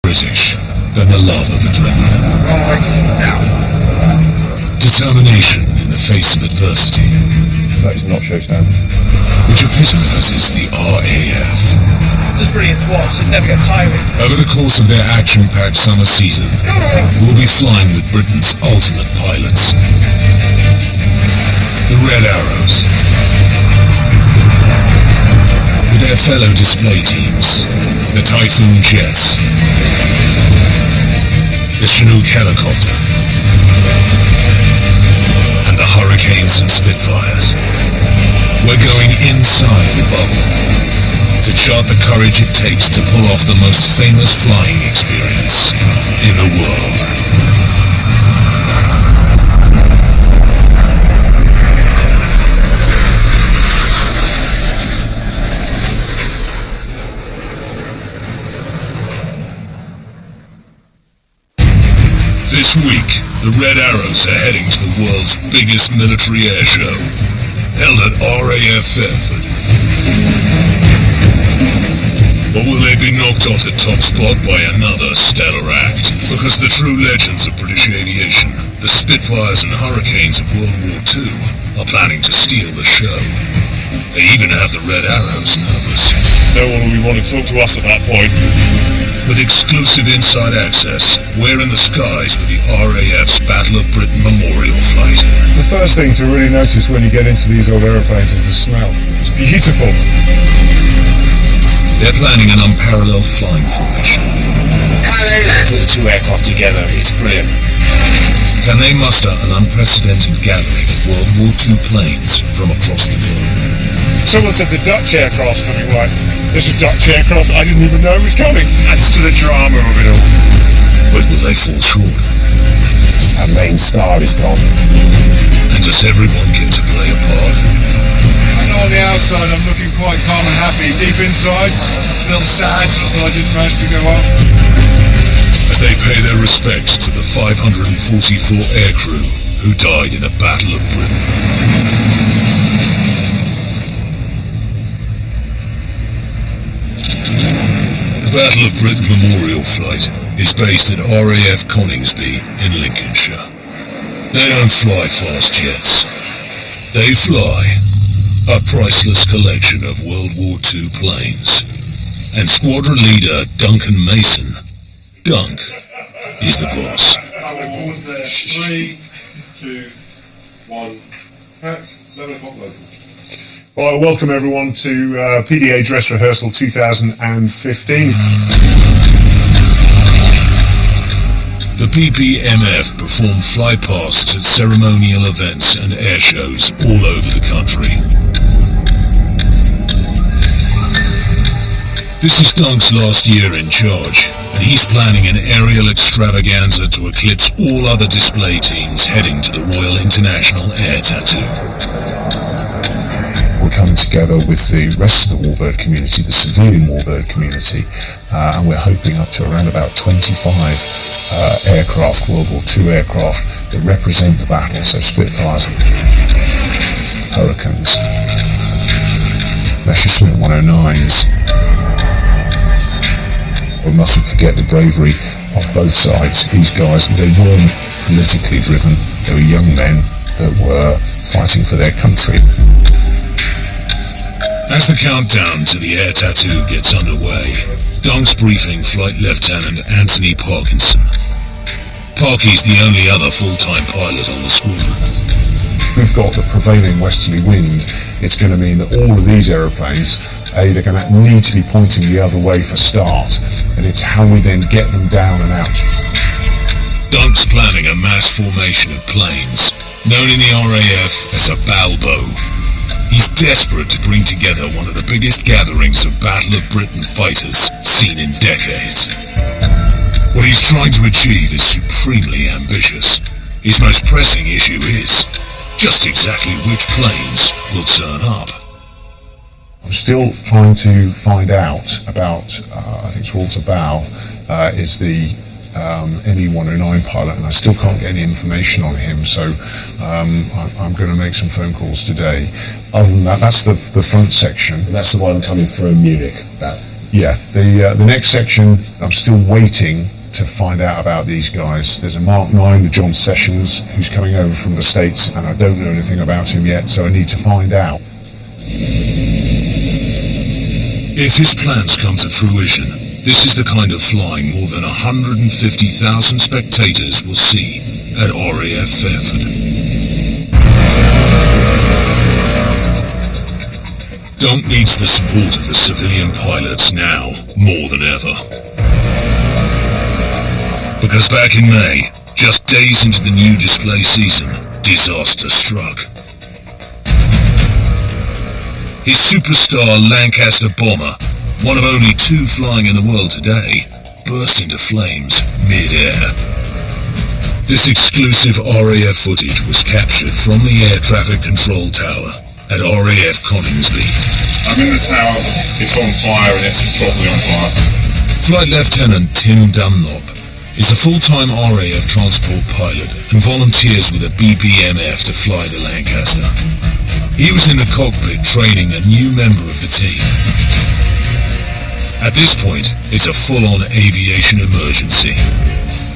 British than the love of adrenaline. Determination in the face of adversity. That is not show standard. Which epitomizes the RAF. Just brilliant to watch, it never gets tiring. Over the course of their action-packed summer season, we'll be flying with Britain's ultimate pilots. The Red Arrows. With their fellow display teams, the Typhoon jets, the Chinook helicopter, and the Hurricanes and Spitfires. We're going inside the bubble to chart the courage it takes to pull off the most famous flying experience in the world. This week, the Red Arrows are heading to the world's biggest military air show, held at RAF Fairford. Or will they be knocked off the top spot by another stellar act? Because the true legends of British aviation, the Spitfires and Hurricanes of World War II, are planning to steal the show. They even have the Red Arrows nervous. No one will be wanting to talk to us at that point. With exclusive inside access, we're in the skies with the RAF's Battle of Britain Memorial Flight. The first thing to really notice when you get into these old aeroplanes is the smell. It's beautiful. They're planning an unparalleled flying formation. Put the two aircraft together, it's brilliant. Can they muster an unprecedented gathering of World War II planes from across the globe? Someone said the Dutch aircraft's coming, right? There's a Dutch aircraft, I didn't even know it was coming. Adds to the drama of it all. But will they fall short? Our main star is gone. And does everyone get to play a part? I know on the outside I'm looking quite calm and happy. Deep inside, a little sad that I didn't manage to go up. As they pay their respects to the 544 aircrew who died in the Battle of Britain. The Battle of Britain Memorial Flight is based at RAF Coningsby in Lincolnshire. They don't fly fast jets. They fly a priceless collection of World War II planes. And squadron leader Duncan Mason, Dunk, is the boss. 3, 2, 1, pack, 11 o'clock local. Well, welcome everyone to PDA Dress Rehearsal 2015. The PPMF perform flypasts at ceremonial events and air shows all over the country. This is Dunk's last year in charge, and he's planning an aerial extravaganza to eclipse all other display teams heading to the Royal International Air Tattoo. We're coming together with the rest of the warbird community, the civilian warbird community, and we're hoping up to around about 25 aircraft, World War II aircraft, that represent the battle, so Spitfires, Hurricanes, Messerschmitt 109s. We mustn't forget the bravery of both sides. These guys, they weren't politically driven, they were young men that were fighting for their country. As the countdown to the air tattoo gets underway, Dunk's briefing Flight Lieutenant Anthony Parkinson. Parky's the only other full-time pilot on the squadron. We've got the prevailing westerly wind. It's going to mean that all of these aeroplanes, they're going to need to be pointing the other way for start, and it's how we then get them down and out. Dunk's planning a mass formation of planes, known in the RAF as a Balbo. He's desperate to bring together one of the biggest gatherings of Battle of Britain fighters seen in decades. What he's trying to achieve is supremely ambitious. His most pressing issue is just exactly which planes will turn up. I'm still trying to find out about, I think it's Walter Bow, is the ME-109 pilot, and I still can't get any information on him, so I'm going to make some phone calls today. Other than that, that's the front section. And that's the one coming from Munich, that Yeah, the next section, I'm still waiting to find out about these guys. There's a Mark 9 with John Sessions who's coming over from the States, and I don't know anything about him yet, so I need to find out. If his plans come to fruition, this is the kind of flying more than 150,000 spectators will see at RAF Fairford. Dunk needs the support of the civilian pilots now more than ever. Because back in May, just days into the new display season, disaster struck. His superstar Lancaster bomber, one of only 2 flying in the world today, burst into flames mid-air. This exclusive RAF footage was captured from the air traffic control tower at RAF Coningsby. I'm in the tower, it's on fire and it's properly on fire. Flight Lieutenant Tim Dunlop is a full-time RAF transport pilot and volunteers with a BBMF to fly the Lancaster. He was in the cockpit training a new member of the team. At this point, it's a full-on aviation emergency.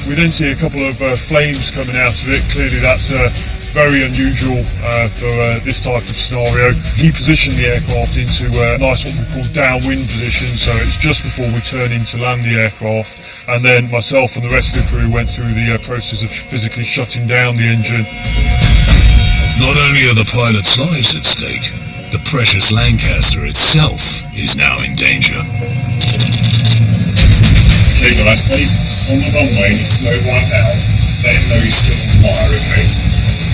We then see a couple of flames coming out of it. Clearly that's very unusual for this type of scenario. He positioned the aircraft into a nice what we call downwind position, so it's just before we turn in to land the aircraft, and then myself and the rest of the crew went through the process of physically shutting down the engine. Not only are the pilots' lives at stake, the precious Lancaster itself is now in danger. Okay guys, please, on the runway, slow right down. Let him know he's still on fire, okay?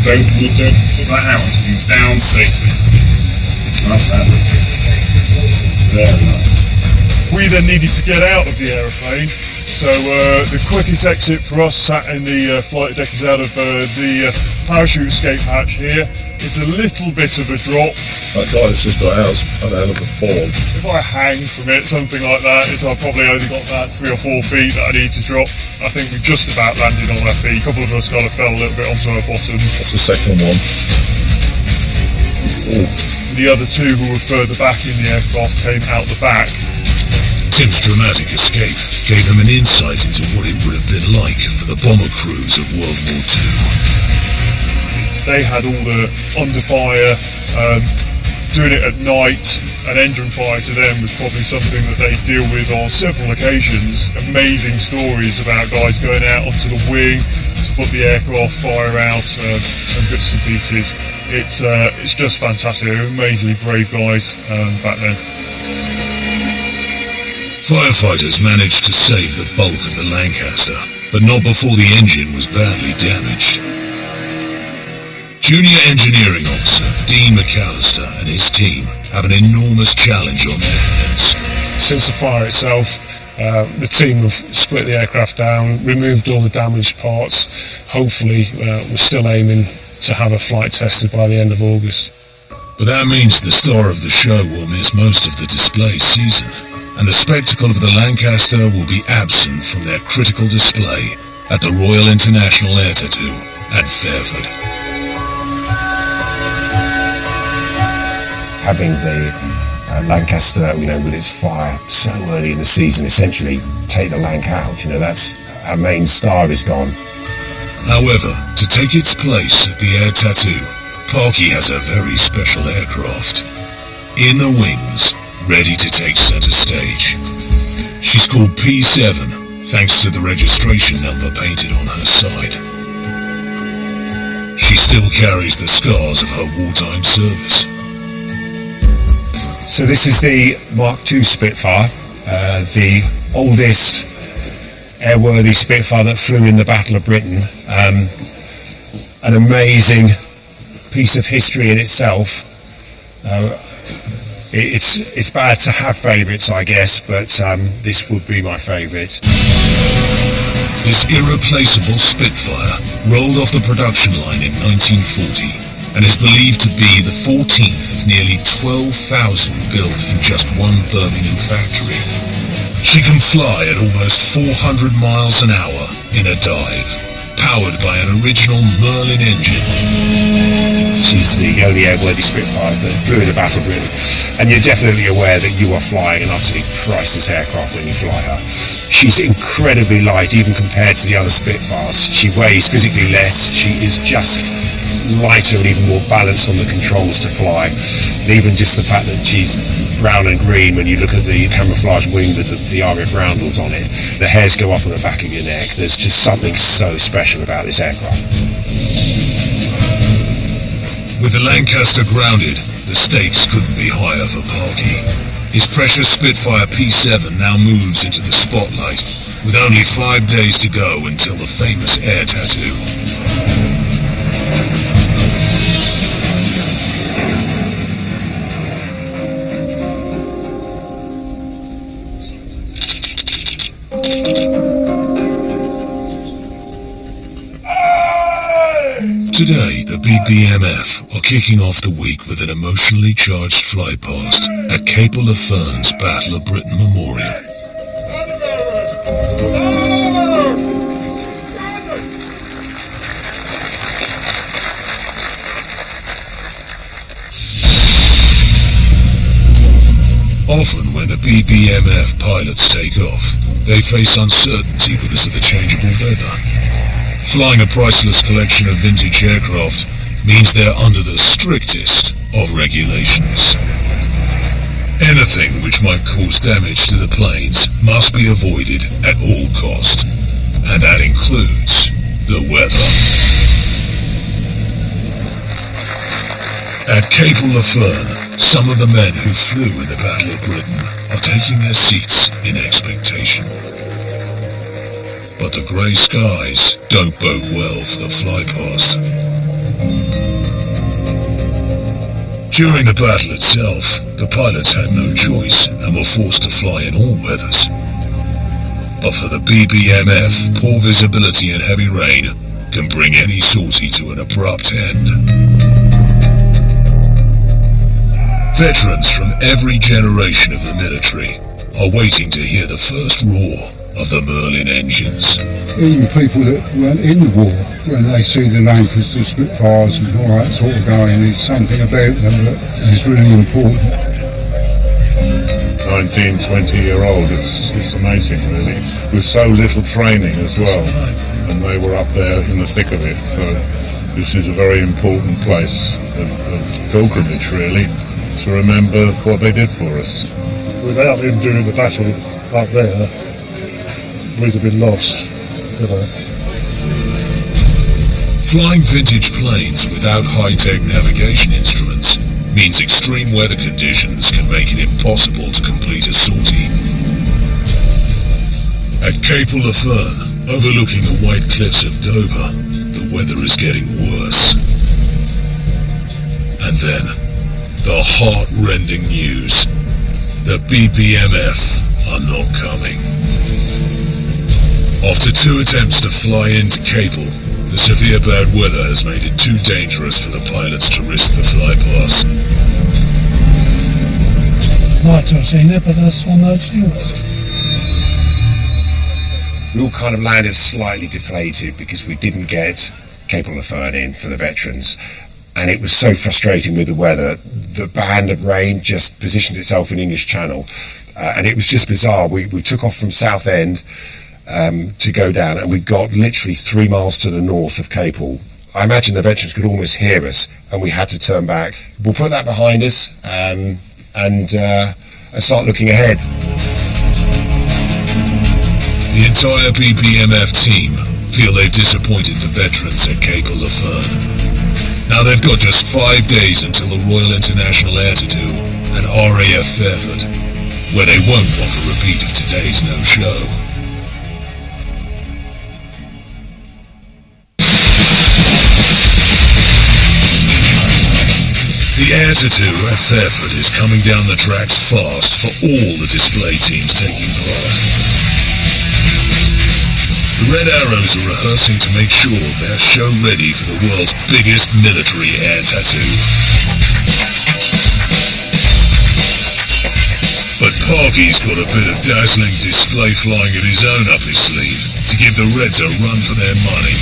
Don't put that out until he's down safely. Nice, man. Very nice. We then needed to get out of the aeroplane, so the quickest exit for us sat in the flight deck is out of the parachute escape hatch here. It's a little bit of a drop. That guy that's just got out had a hell of a fall. If I hang from it, something like that, I've probably only got about 3 or 4 feet that I need to drop. I think we just about landed on our feet. A couple of us kind of fell a little bit onto our bottom. That's the second one. Oof. The other 2 who were further back in the aircraft came out the back. Tim's dramatic escape gave him an insight into what it would have been like for the bomber crews of World War II. They had all the under fire, doing it at night, and engine fire to them was probably something that they deal with on several occasions. Amazing stories about guys going out onto the wing to put the aircraft fire out and bits and pieces. It's just fantastic. They're amazingly brave guys back then. Firefighters managed to save the bulk of the Lancaster, but not before the engine was badly damaged. Junior Engineering Officer Dean McAllister and his team have an enormous challenge on their hands. Since the fire itself, the team have split the aircraft down, removed all the damaged parts. Hopefully, we're still aiming to have a flight tested by the end of August. But that means the star of the show will miss most of the display season, and the spectacle of the Lancaster will be absent from their critical display at the Royal International Air Tattoo at Fairford. Having the Lancaster, with its fire so early in the season, essentially take the Lanc out, that's our main star is gone. However, to take its place at the Air Tattoo, Parky has a very special aircraft. In the wings, ready to take center stage. She's called P7, thanks to the registration number painted on her side. She still carries the scars of her wartime service. So this is the Mark II Spitfire, the oldest airworthy Spitfire that flew in the Battle of Britain. An amazing piece of history in itself. It's bad to have favourites, I guess, but this would be my favourite. This irreplaceable Spitfire rolled off the production line in 1940 and is believed to be the 14th of nearly 12,000 built in just one Birmingham factory. She can fly at almost 400 miles an hour in a dive, powered by an original Merlin engine. She's the only airworthy Spitfire that flew in the Battle of Britain, and you're definitely aware that you are flying an utterly priceless aircraft when you fly her. She's incredibly light, even compared to the other Spitfires. She weighs physically less. She is just lighter and even more balanced on the controls to fly. And even just the fact that she's brown and green, when you look at the camouflage wing with the RAF roundels on it, the hairs go up on the back of your neck. There's just something so special about this aircraft. With the Lancaster grounded, the stakes couldn't be higher for Parky. His precious Spitfire P7 now moves into the spotlight, with only 5 days to go until the famous air tattoo. Today, the BBMF are kicking off the week with an emotionally charged flight past at Cape Le Fern's Battle of Britain Memorial. Often when the BBMF pilots take off, they face uncertainty because of the changeable weather. Flying a priceless collection of vintage aircraft means they're under the strictest of regulations. Anything which might cause damage to the planes must be avoided at all cost, and that includes the weather. At Cape Le Fern, some of the men who flew in the Battle of Britain are taking their seats in expectation. But the grey skies don't bode well for the flypast. During the battle itself, the pilots had no choice and were forced to fly in all weathers. But for the BBMF, poor visibility and heavy rain can bring any sortie to an abrupt end. Veterans from every generation of the military are waiting to hear the first roar of the Merlin engines. Even people that weren't in the war, when they see the Lancaster Spitfires and all that sort of going, there's something about them that is really important. 19, 20-year-old, it's amazing really, with so little training as well, and they were up there in the thick of it, so this is a very important place of pilgrimage really, to remember what they did for us. Without them doing the battle up there, we'd have been lost, you know. Flying vintage planes without high-tech navigation instruments means extreme weather conditions can make it impossible to complete a sortie. At Cape Le Fern, overlooking the white cliffs of Dover, the weather is getting worse. And then, the heart-rending news. The BBMF are not coming. After 2 attempts to fly into Capel, the severe bad weather has made it too dangerous for the pilots to risk the flypast. Like to have seen it, but that's one of those things. We all kind of landed slightly deflated because we didn't get Cape Le Fern in for the veterans. And it was so frustrating with the weather. The band of rain just positioned itself in English Channel. And it was just bizarre. We took off from Southend to go down, and we got literally 3 miles to the north of Capel. I imagine the veterans could almost hear us, and we had to turn back. We'll put that behind us and start looking ahead. The entire BBMF team feel they've disappointed the veterans at Cape Le Fern. Now they've got just 5 days until the Royal International Air Tattoo at RAF Fairford, where they won't want a repeat of today's no-show. The air tattoo at Fairford is coming down the tracks fast for all the display teams taking part. The Red Arrows are rehearsing to make sure they're show-ready for the world's biggest military air tattoo. But Parky's got a bit of dazzling display flying of his own up his sleeve to give the Reds a run for their money.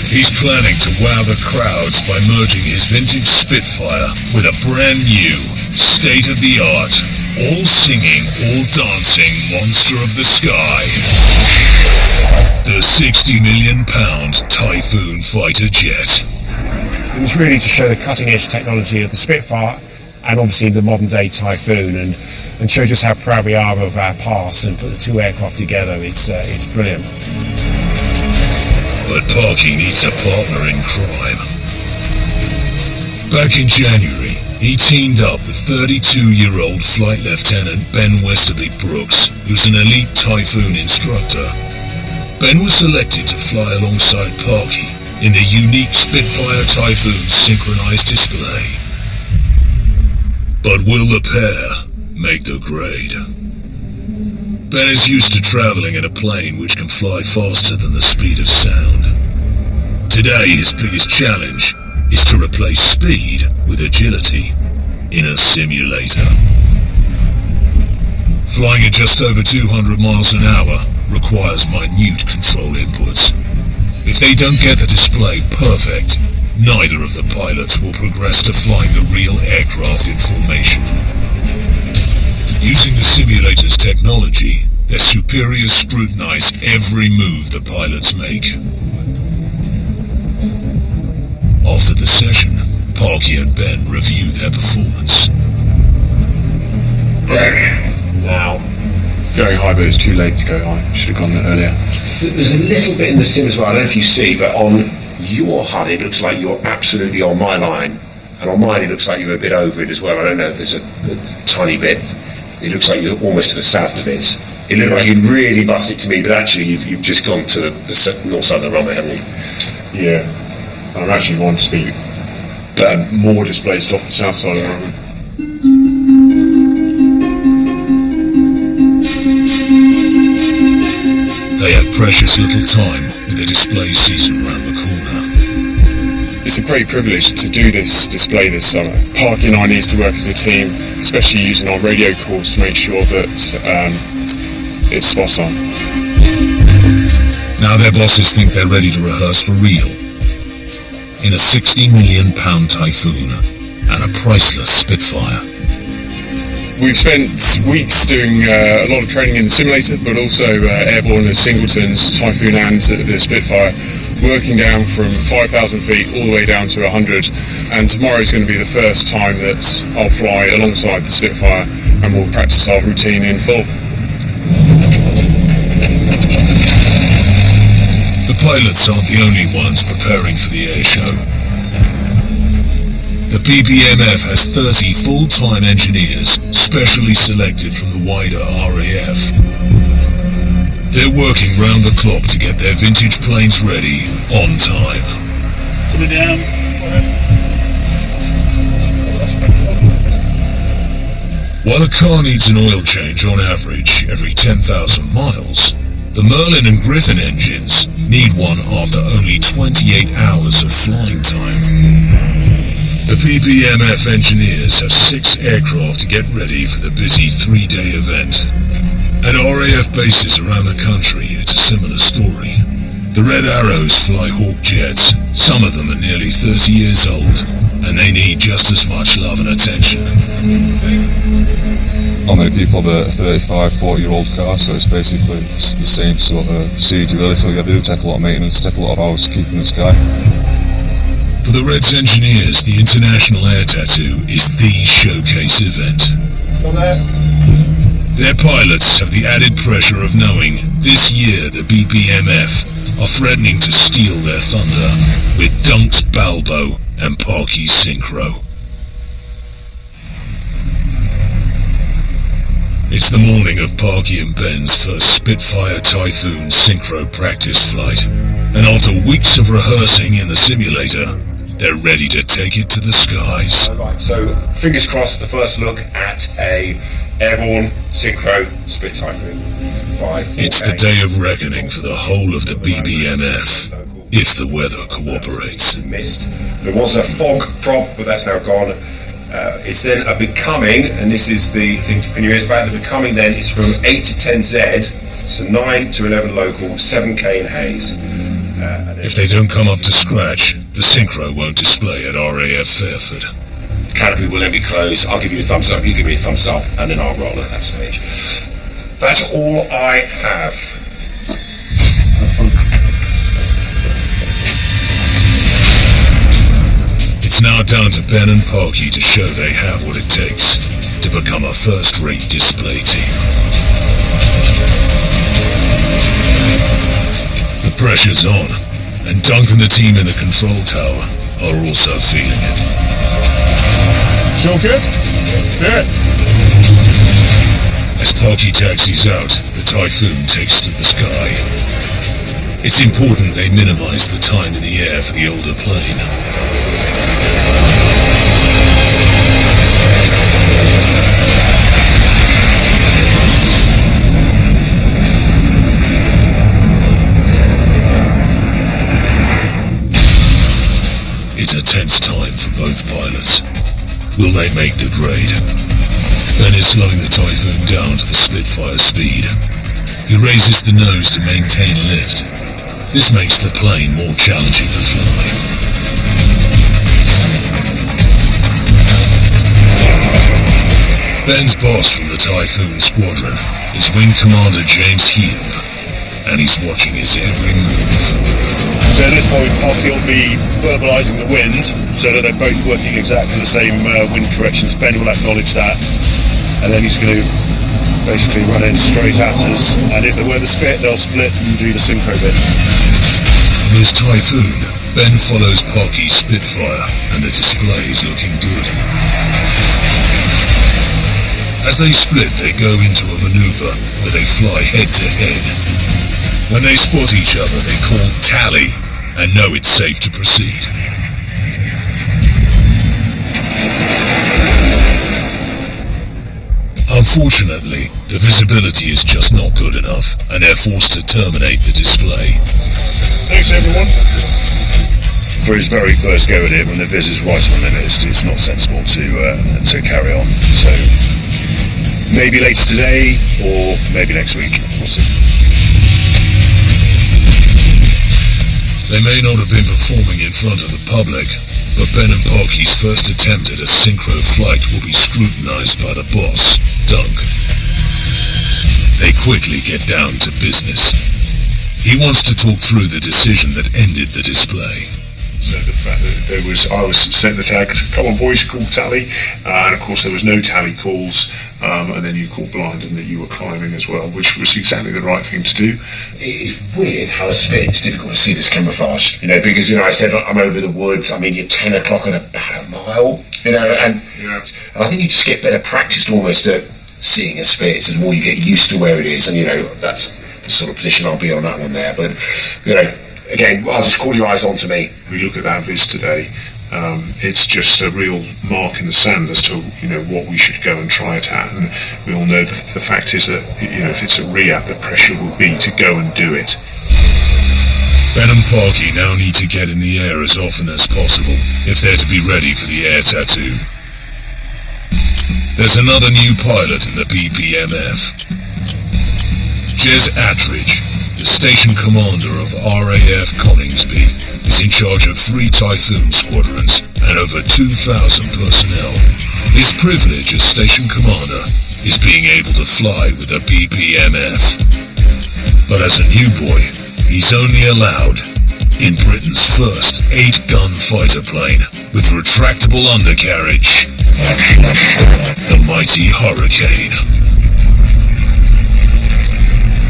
He's planning to wow the crowds by merging his vintage Spitfire with a brand new, state-of-the-art, all singing, all dancing monster of the sky. The £60 million Typhoon fighter jet. It was really to show the cutting-edge technology of the Spitfire and obviously the modern-day Typhoon, and show just how proud we are of our past and put the two aircraft together. It's brilliant. But Parky needs a partner in crime. Back in January, he teamed up with 32-year-old Flight Lieutenant Ben Westerby Brooks, who's an elite Typhoon instructor. Ben was selected to fly alongside Parky in the unique Spitfire Typhoon synchronized display. But will the pair make the grade? Ben is used to traveling in a plane which can fly faster than the speed of sound. Today, his biggest challenge is to replace speed with agility in a simulator. Flying at just over 200 miles an hour requires minute control inputs. If they don't get the display perfect, neither of the pilots will progress to flying the real aircraft in formation. Using the simulator's technology, their superiors scrutinize every move the pilots make. After the session, Parky and Ben review their performance. Now, going high, but it's too late to go high. Should have gone earlier. There's a little bit in the sim as well, I don't know if you see, but on your HUD it looks like you're absolutely on my line, and on mine it looks like you're a bit over it as well. I don't know if there's a tiny bit. It looks like you're almost to the south of it. It looked like you'd really bust it to me, but actually you've just gone to the north side of the runway, haven't you? Yeah. I'm actually one speed more displaced off the south side of the runway. They have precious little time with the display season round the corner. It's a great privilege to do this display this summer. Parky and I need to work as a team, especially using our radio calls to make sure that it's spot on. Now their bosses think they're ready to rehearse for real. In a £60 million Typhoon and a priceless Spitfire. We've spent weeks doing a lot of training in the simulator, but also airborne as singletons, Typhoon and the Spitfire, working down from 5,000 feet all the way down to 100. And tomorrow is going to be the first time that I'll fly alongside the Spitfire, and we'll practice our routine in full. The pilots aren't the only ones preparing for the air show. The BBMF has 30 full-time engineers specially selected from the wider RAF. They're working round the clock to get their vintage planes ready on time. Put it down. While a car needs an oil change on average every 10,000 miles, the Merlin and Griffin engines need one after only 28 hours of flying time. The BBMF engineers have 6 aircraft to get ready for the busy 3-day event. At RAF bases around the country, it's a similar story. The Red Arrows fly Hawk jets. Some of them are nearly 30 years old, and they need just as much love and attention. How many people have a 35, 40-year-old car, so it's basically the same sort of procedure really. So yeah, they do take a lot of maintenance, take a lot of hours to keep in the sky. For the Reds engineers, the International Air Tattoo is the showcase event. Their pilots have the added pressure of knowing this year the BBMF are threatening to steal their thunder with Dunk's Balbo and Parky's Synchro. It's the morning of Parky and Ben's first Spitfire Typhoon Synchro practice flight, and after weeks of rehearsing in the simulator, they're ready to take it to the skies. Right, so fingers crossed, the first look at a airborne synchro split Typhoon 5. It's the day of reckoning for the whole of the BBMF, if the weather cooperates. Mist. There was a fog prop, but that's now gone. It's then a becoming, and this is the thing to pin your ears back. The becoming then is from 8 to 10Z, So 9 to 11 local, 7k in Hayes. If they don't come up to scratch, the synchro won't display at RAF Fairford. Canopy will then be closed. I'll give you a thumbs up, you give me a thumbs up, and then I'll roll at that stage. That's all I have. It's now down to Ben and Parky to show they have what it takes to become a first-rate display team. The pressure's on, and Dunk and the team in the control tower are also feeling it. Still good? Good. As Parky taxis out, the Typhoon takes to the sky. It's important they minimize the time in the air for the older plane. It's a tense time for both pilots. Will they make the grade? Ben is slowing the Typhoon down to the Spitfire speed. He raises the nose to maintain lift. This makes the plane more challenging to fly. Ben's boss from the Typhoon squadron is Wing Commander James Heald, and he's watching his every move. So at this point, Parky will be verbalising the wind so that they're both working exactly the same wind corrections. Ben will acknowledge that, and then he's going to basically run in straight at us, and if they were the spit, they'll split and do the synchro bit. In his Typhoon, Ben follows Parky's Spitfire, and the display is looking good. As they split, they go into a maneuver where they fly head-to-head. When they spot each other, they call tally and know it's safe to proceed. Unfortunately, the visibility is just not good enough, and they're forced to terminate the display. Thanks, everyone. For his very first go at it, when the vis is right on the limit, it's not sensible to carry on. So maybe later today, or maybe next week. We'll see. They may not have been performing in front of the public, but Ben and Parky's first attempt at a synchro flight will be scrutinized by the boss, Dunk. They quickly get down to business. He wants to talk through the decision that ended the display. So the fact that I was sent the tag, come on boys, call tally, and of course there was no tally calls, and then you called blind and that you were climbing as well, which was exactly the right thing to do. It's weird how it's difficult to see this camouflage, because, I said I'm over the woods, you're 10 o'clock and about a mile, and I think you just get better practiced almost at seeing a spit, so the more you get used to where it is, and, that's the sort of position I'll be on that one there, but, again, I'll just call your eyes on to me. We look at that vis today, it's just a real mark in the sand as to what we should go and try it at, and we all know the fact is that if it's a REAP, the pressure will be to go and do it. Ben and Parky now need to get in the air as often as possible if they're to be ready for the air tattoo. There's another new pilot in the BPMF. Jez Attridge, the station commander of RAF Coningsby, is in charge of 3 Typhoon squadrons and over 2,000 personnel. His privilege as station commander is being able to fly with a BPMF. But as a new boy, he's only allowed in Britain's first 8-gun fighter plane with retractable undercarriage, the mighty Hurricane.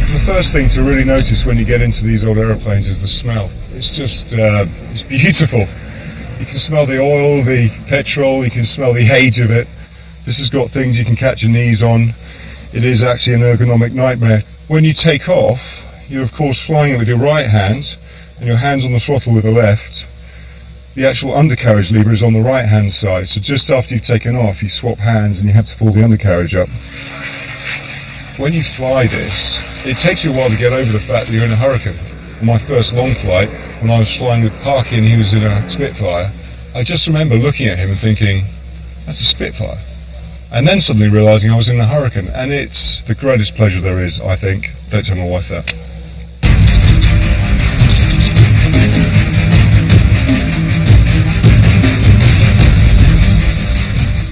The first thing to really notice when you get into these old aeroplanes is the smell. It's just, it's beautiful. You can smell the oil, the petrol, you can smell the age of it. This has got things you can catch your knees on. It is actually an ergonomic nightmare. When you take off, you're of course flying it with your right hand, and your hand's on the throttle with the left. The actual undercarriage lever is on the right hand side, so just after you've taken off, you swap hands and you have to pull the undercarriage up. When you fly this, it takes you a while to get over the fact that you're in a Hurricane. On my first long flight, when I was flying with Parky and he was in a Spitfire, I just remember looking at him and thinking, that's a Spitfire. and then suddenly realising I was in a hurricane. And it's the greatest pleasure there is, I think. Don't tell my wife that.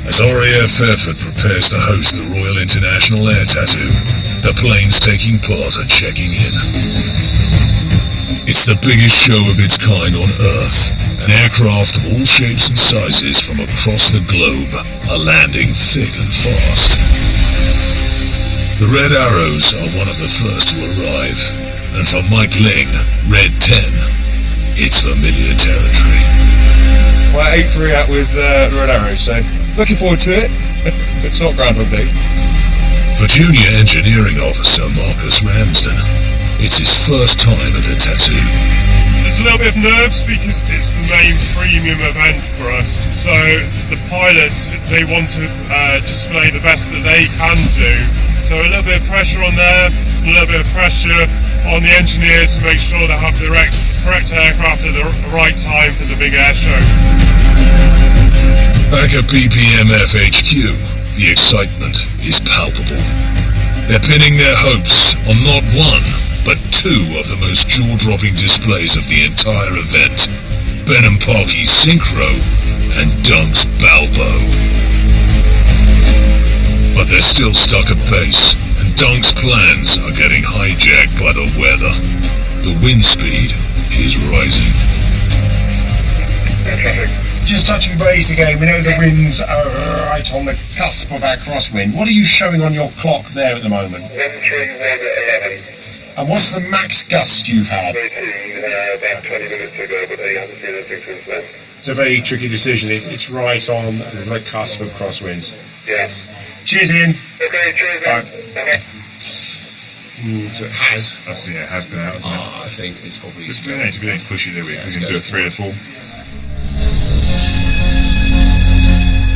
As RAF Fairford prepares to host the Royal International Air Tattoo, the planes taking part are checking in. It's the biggest show of its kind on Earth, and aircraft of all shapes and sizes from across the globe are landing thick and fast. The Red Arrows are one of the first to arrive, and for Mike Ling, Red 10, it's familiar territory. Well, 8-3 out with the Red Arrows, so looking forward to it. It's not Groundhog Day. For Junior Engineering Officer Marcus Ramsden, it's his first time at the tattoo. There's a little bit of nerves because it's the main premium event for us. So the pilots, they want to display the best that they can do. So a little bit of pressure on them, a little bit of pressure on the engineers to make sure they have the correct aircraft at the right time for the big air show. Back at BBMF HQ, the excitement is palpable. They're pinning their hopes on not one, but two of the most jaw-dropping displays of the entire event, Ben & Parky's Synchro and Dunk's Balbo. But they're still stuck at base, and Dunk's plans are getting hijacked by the weather. The wind speed is rising. Just touching base again, we know the winds are right on the cusp of our crosswind. What are you showing on your clock there at the moment? And what's the max gust you've had? About 20 minutes ago, but they haven't seen anything since then. It's a very tricky decision. It's right on the cusp of crosswinds. Yeah. Cheers, Ian. Okay, cheers, Ian. Okay. So it has. Yeah, it has been out, hasn't it? I think it's probably... If we don't push it, we can do a 3 or 4.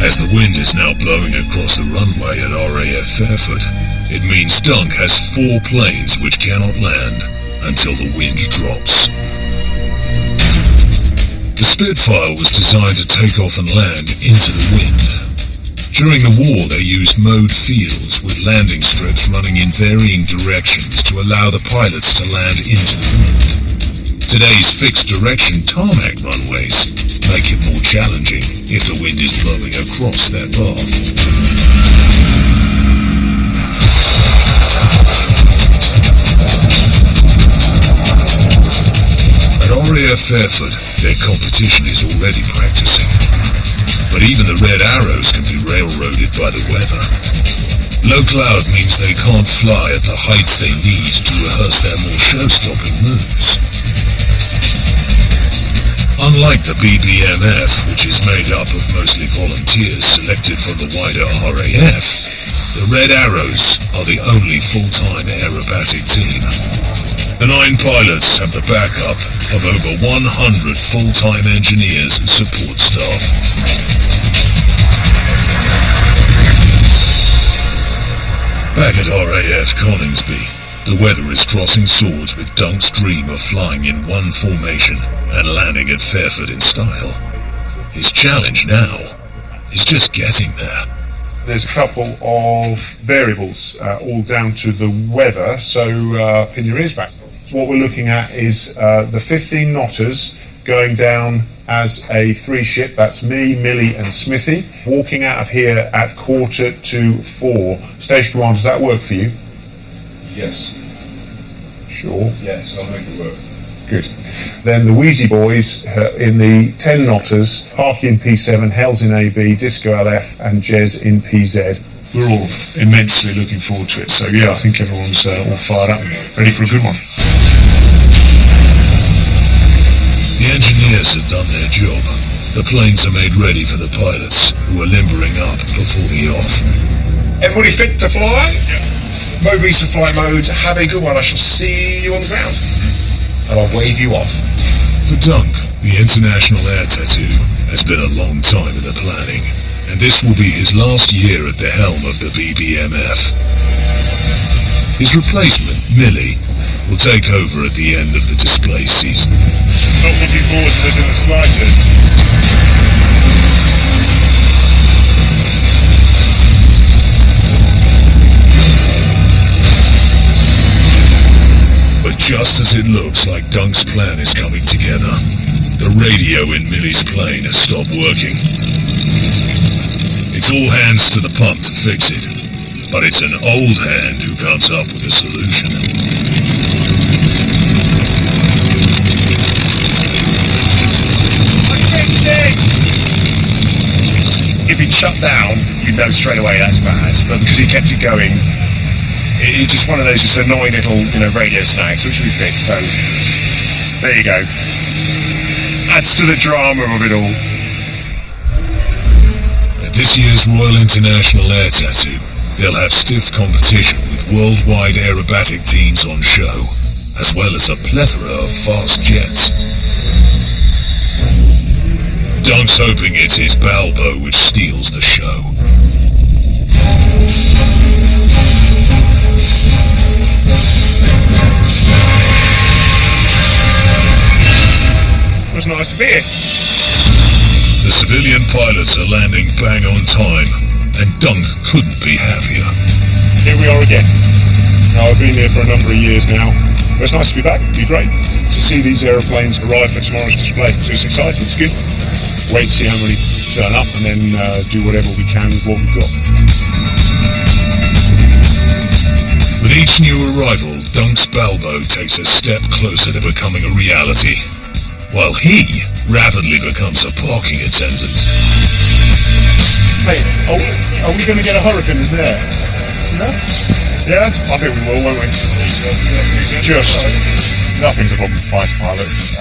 As the wind is now blowing across the runway at RAF Fairford, it means Dunk has 4 planes which cannot land until the wind drops. The Spitfire was designed to take off and land into the wind. During the war, they used mowed fields with landing strips running in varying directions to allow the pilots to land into the wind. Today's fixed direction tarmac runways make it more challenging if the wind is blowing across their path. At RAF Fairford, their competition is already practicing. But even the Red Arrows can be railroaded by the weather. Low cloud means they can't fly at the heights they need to rehearse their more show-stopping moves. Unlike the BBMF, which is made up of mostly volunteers selected from the wider RAF, the Red Arrows are the only full-time aerobatic team. The 9 pilots have the backup of over 100 full-time engineers and support staff. Back at RAF Coningsby, the weather is crossing swords with Dunk's dream of flying in one formation and landing at Fairford in style. His challenge now is just getting there. There's a couple of variables, all down to the weather, so pin your ears back. What we're looking at is the 15 knotters going down as a 3-ship. That's me, Millie and Smithy, walking out of here at 3:45. Station Command, does that work for you? Yes. Sure. Yes, I'll make it work. Good. Then the Wheezy Boys in the 10 knotters, Parky in P7, Hells in AB, Disco LF and Jez in PZ. We're all immensely looking forward to it, so yeah, I think everyone's all fired up and ready for a good one. The engineers have done their job. The planes are made ready for the pilots, who are limbering up before the off. Everybody fit to fly? Yeah. Mode reach to flight mode. Have a good one. I shall see you on the ground. And I'll wave you off. For Dunk, the International Air Tattoo has been a long time in the planning, and this will be his last year at the helm of the BBMF. His replacement, Millie, will take over at the end of the display season. Not looking forward to this in the slightest. just as it looks like Dunk's plan is coming together, the radio in Millie's plane has stopped working. It's all hands to the pump to fix it, but it's an old hand who comes up with a solution. If it shut down, you'd know straight away that's bad. But because he kept it going, it's just one of those just annoying little, radio snags, which we fixed. So there you go. Adds to the drama of it all. At this year's Royal International Air Tattoo, they'll have stiff competition with worldwide aerobatic teams on show, as well as a plethora of fast jets. Dunk's hoping it's his Balbo which steals the show. It was nice to be here. The civilian pilots are landing bang on time, and Dunk couldn't be happier. Here we are again. Now, I've been here for a number of years now. But it's nice to be back. It'd be great to see these aeroplanes arrive for tomorrow's display. So it's exciting, it's good. Wait to see how many turn up and then do whatever we can with what we've got. With each new arrival, Dunk's Balbo takes a step closer to becoming a reality, while he rapidly becomes a parking attendant. Hey, are we going to get a hurricane in there? No? Yeah? I think we will, won't we? Just, nothing's a problem with fighter pilots.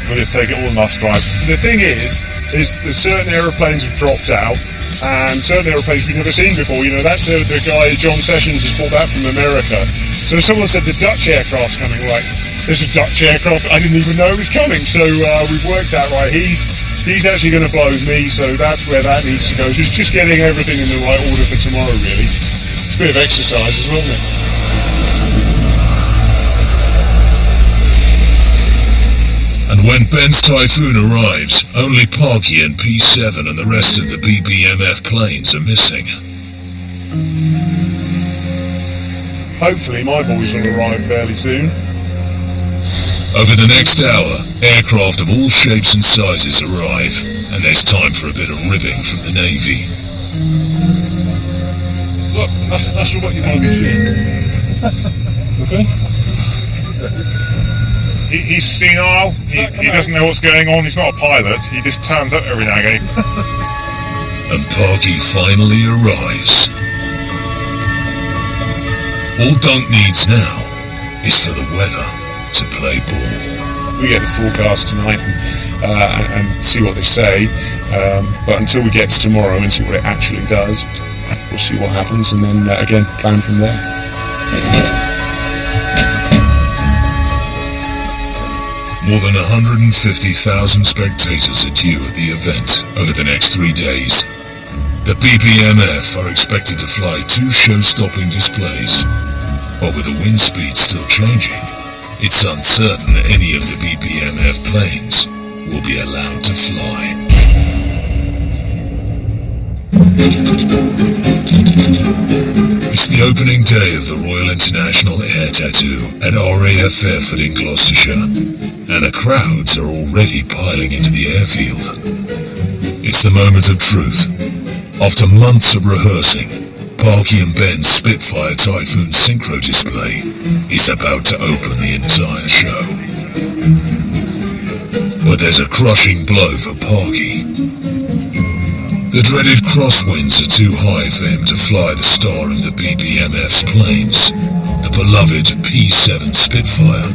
We'll just take it all in our stride. The thing is there's certain aeroplanes have dropped out, and certain aeroplanes we've never seen before. That's the guy John Sessions has brought back from America. So someone said the Dutch aircraft's coming, right? There's a Dutch aircraft, I didn't even know it was coming. So we've worked out, right, he's actually going to fly with me, so that's where that needs to go. So it's just getting everything in the right order for tomorrow, really. It's a bit of exercise as well, isn't it? And when Ben's Typhoon arrives, only Parky and P7 and the rest of the BBMF planes are missing. Hopefully my boys will arrive fairly soon. Over the next hour, aircraft of all shapes and sizes arrive, and there's time for a bit of ribbing from the Navy. Look, that's what you want to be seeing. Okay? He's senile, he doesn't know what's going on, he's not a pilot, he just turns up every now and again. And Parky finally arrives. All Dunk needs now is for the weather to play ball. We get the forecast tonight and see what they say, but until we get to tomorrow and see what it actually does, we'll see what happens and then again plan from there. More than 150,000 spectators are due at the event over the next 3 days. The BBMF are expected to fly 2 show-stopping displays, but with the wind speed still changing, it's uncertain any of the BBMF planes will be allowed to fly. It's the opening day of the Royal International Air Tattoo at RAF Airford in Gloucestershire, and the crowds are already piling into the airfield. It's the moment of truth. After months of rehearsing, Parky and Ben's Spitfire Typhoon synchro display is about to open the entire show. But there's a crushing blow for Parky. The dreaded crosswinds are too high for him to fly the star of the BBMF's planes, the beloved P7 Spitfire.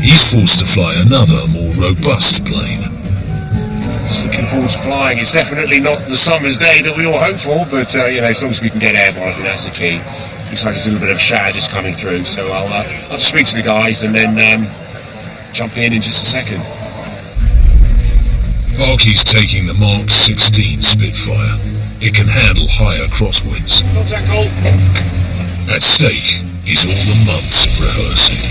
He's forced to fly another, more robust plane. He's looking forward to flying. It's definitely not the summer's day that we all hope for, but as long as we can get airborne, I think that's the key. Looks like there's a little bit of shower just coming through, so I'll just speak to the guys and then jump in just a second. Parky's taking the Mark 16 Spitfire. It can handle higher crosswinds. Contact call. At stake is all the months of rehearsing.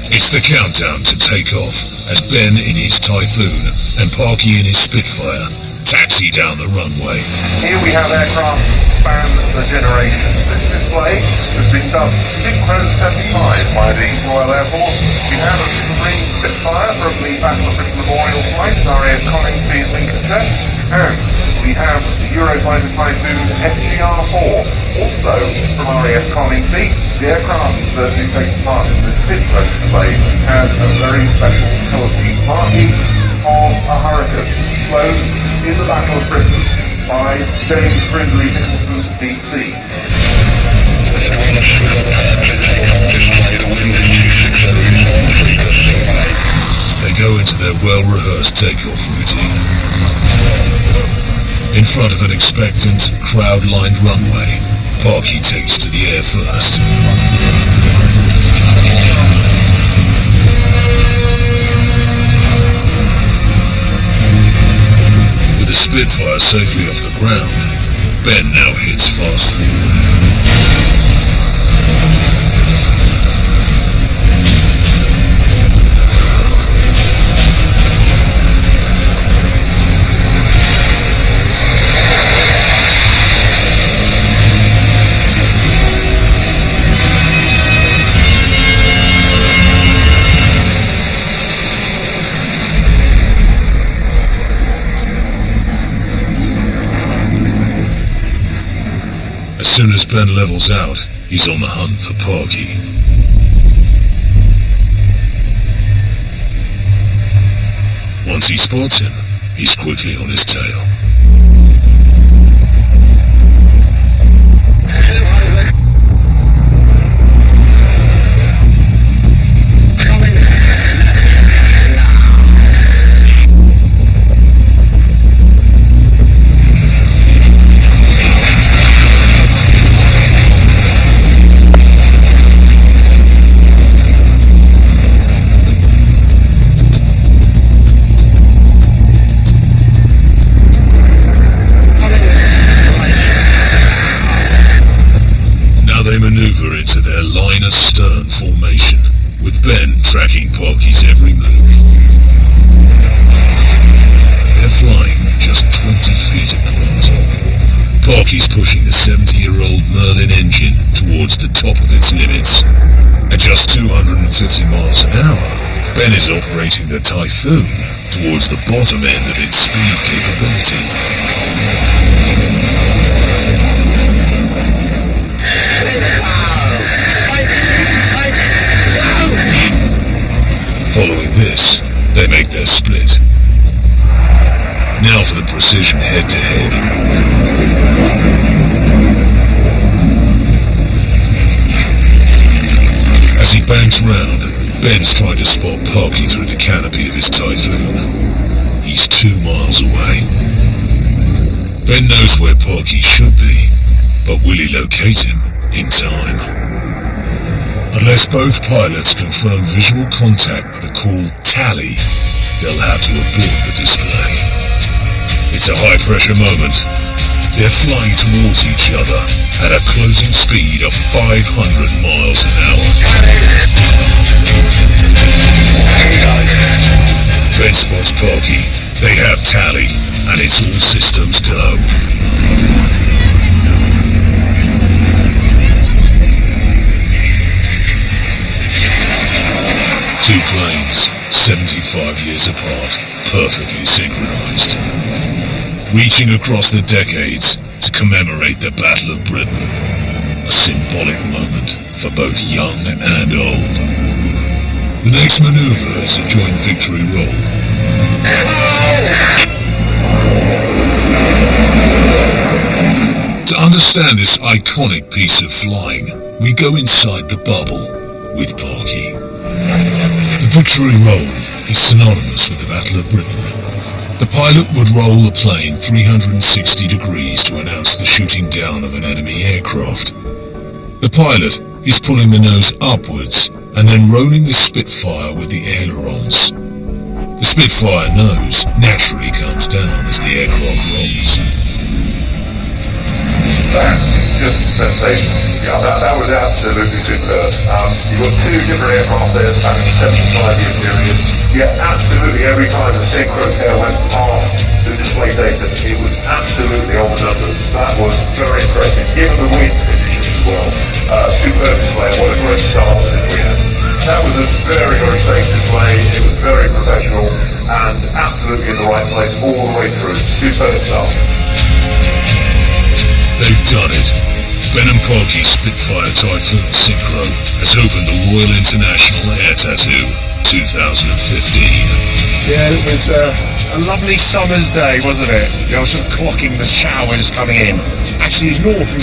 It's the countdown to take off as Ben in his Typhoon and Parky in his Spitfire taxi down the runway. Here we have aircraft span the generations. This display has been dubbed Synchro 75 by the Royal Air Force. We have a Marine Spitfire from the Battle of Britain Memorial Flight, RAF Coningsby in Lincolnshire, and we have the Eurofighter Typhoon FGR-4, also from RAF Coningsby. The aircraft that is taking part in this Synchro display has a very special colour scheme, marking of a hurricane flown in the Battle of Britain by James Brindley Nicholson, DC. They go into their well-rehearsed takeoff routine. In front of an expectant, crowd-lined runway, Parky takes to the air first. With the Spitfire safely off the ground, Ben now hits fast forward. As soon as Ben levels out, he's on the hunt for Parky. Once he spots him, he's quickly on his tail. Maneuver into their line astern formation, with Ben tracking Parky's every move. They're flying just 20 feet apart. Parky's pushing the 70-year-old Merlin engine towards the top of its limits. At just 250 miles an hour, Ben is operating the Typhoon towards the bottom end of its speed capability. Following this, they make their split. Now for the precision head-to-head. As he banks round, Ben's trying to spot Parky through the canopy of his Typhoon. He's 2 miles away. Ben knows where Parky should be, but will he locate him in time? Unless both pilots confirm visual contact with a call tally, they'll have to abort the display. It's a high-pressure moment. They're flying towards each other at a closing speed of 500 miles an hour. Ben spots Parky. They have tally, and it's all systems go. Two planes, 75 years apart, perfectly synchronized. Reaching across the decades to commemorate the Battle of Britain. A symbolic moment for both young and old. The next maneuver is a joint victory roll. To understand this iconic piece of flying, we go inside the bubble with Parky. The victory roll is synonymous with the Battle of Britain. The pilot would roll the plane 360 degrees to announce the shooting down of an enemy aircraft. The pilot is pulling the nose upwards and then rolling the Spitfire with the ailerons. The Spitfire nose naturally comes down as the aircraft rolls. That is just sensational. Yeah, that was absolutely superb. You've got two different aircraft there spanning a 75-year period. Yet absolutely every time the synchro tail went past the display display data, it was absolutely on the numbers. That was very impressive, given the wind conditions as well. Superb display, what a great start to this weekend. That was a very, very safe display, it was very professional, and absolutely in the right place all the way through. Superb start. They've done it. Ben and Parky's Spitfire Typhoon Synchro has opened the Royal International Air Tattoo 2015. Yeah, it was a lovely summer's day, wasn't it? I was sort of clocking the showers coming in. Actually, north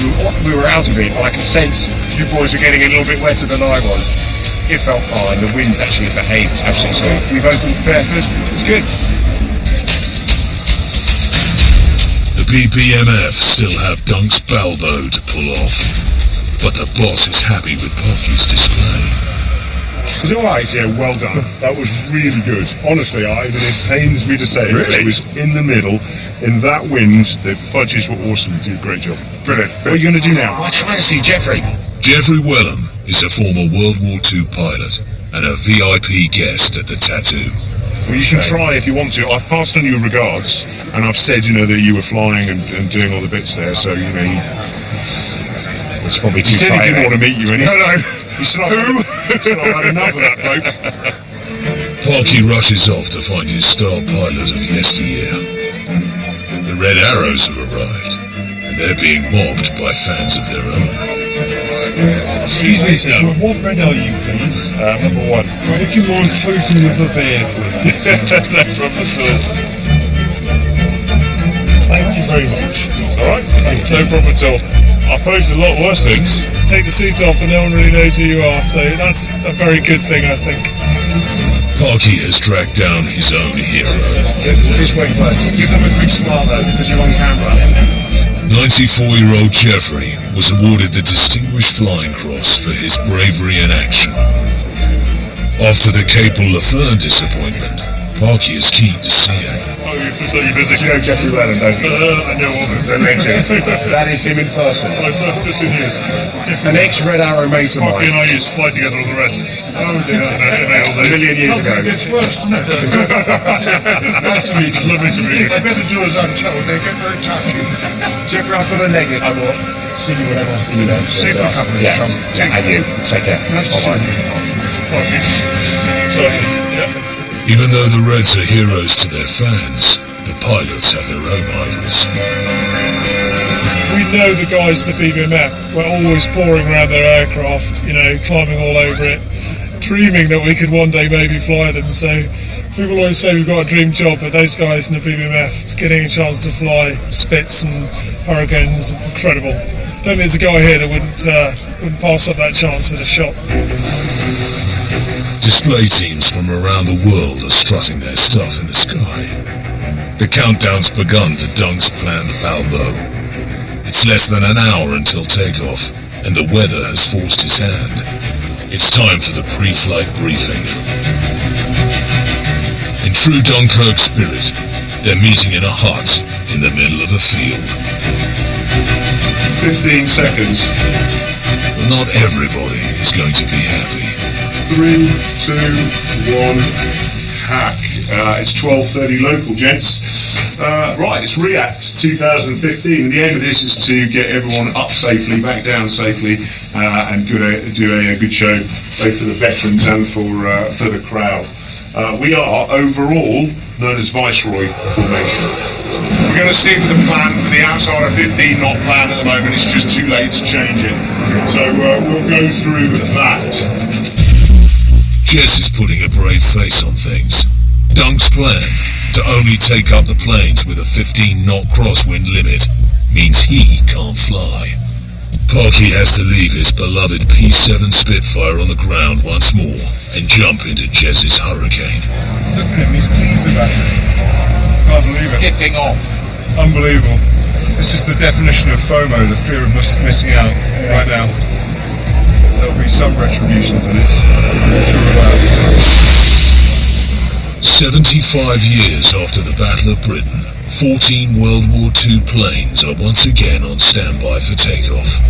we were out of it, but I could sense you boys were getting a little bit wetter than I was. It felt fine. The winds actually behaved absolutely sweet. We've opened Fairford. It's good. The BBMF still have Dunk's Balbo to pull off, but the boss is happy with Parky's display. It was alright, yeah, well done. That was really good. Honestly, it pains me to say Really? it was in the middle, in that wind, the fudges were awesome. You did a great job. Brilliant. What are you going to do now? I'm trying to see Jeffrey. Jeffrey Wellham is a former World War II pilot and a VIP guest at the tattoo. Well, you can try if you want to. I've passed on your regards, and I've said, that you were flying and doing all the bits there, so, it's probably too said he tight. didn't want to meet you anyway. No. You said, who? I've had enough of that bloke. Parky rushes off to find his star pilot of yesteryear. The Red Arrows have arrived, and they're being mobbed by fans of their own. Excuse me, sir. What red are you, please? Number one. Would you mind coating with a beer, please? No problem at all. Thank you very much. Alright? No problem at all. I've posed a lot worse things. Take the suit off and no one really knows who you are, so that's a very good thing, I think. Parky has tracked down his own hero. This way first. Give them a quick smile though, because you're on camera. 94-year-old Jeffrey was awarded the Distinguished Flying Cross for his bravery in action. After the Capel Laferne disappointment, Parky is keen to see him. So you visit? You know Jeffrey Wellham, don't you? I know of him. The legend. That is him in person. Just in years. An ex-Red Arrow mate of Parky and mine. I used to fly together on the Reds. Oh dear. A million years ago. It gets worse, doesn't it? Nice to meet you. It's lovely to meet you. They better do as I'm told. They get very touchy. Jeffrey, I've got a negative. I will see you whenever I see you. See you for a couple of Yeah, some. and you. Take care. Nice to see you. Parky. Certainly. Yeah. Even though the Reds are heroes to their fans, the pilots have their own idols. We know the guys at the BBMF were always pouring around their aircraft, climbing all over it, dreaming that we could one day maybe fly them. So people always say we've got a dream job, but those guys in the BBMF getting a chance to fly Spits and Hurricanes, incredible. Don't think there's a guy here that wouldn't pass up that chance at a shot. Display teams from around the world are strutting their stuff in the sky. The countdown's begun to Dunk's planned Balbo. It's less than an hour until takeoff, and the weather has forced his hand. It's time for the pre-flight briefing. In true Dunkirk spirit, they're meeting in a hut in the middle of a field. 15 seconds. But not everybody is going to be happy. 3, 2, 1, hack. It's 12:30 local, gents. Right, it's React 2015. The aim of this is to get everyone up safely, back down safely, and do a good show, both for the veterans and for the crowd. We are overall known as Viceroy formation. We're going to stick with the plan for the outside of 15 knot plan at the moment. It's just too late to change it. So we'll go through that. Jess is putting a brave face on things. Dunk's plan to only take up the planes with a 15-knot crosswind limit means he can't fly. Parky has to leave his beloved P-7 Spitfire on the ground once more and jump into Jess's Hurricane. Look at him, he's pleased about it. Can't believe it. Skipping off. Unbelievable. This is the definition of FOMO, the fear of missing out right now. There'll be some retribution for this, I'm sure about it. 75 years after the Battle of Britain, 14 World War II planes are once again on standby for takeoff.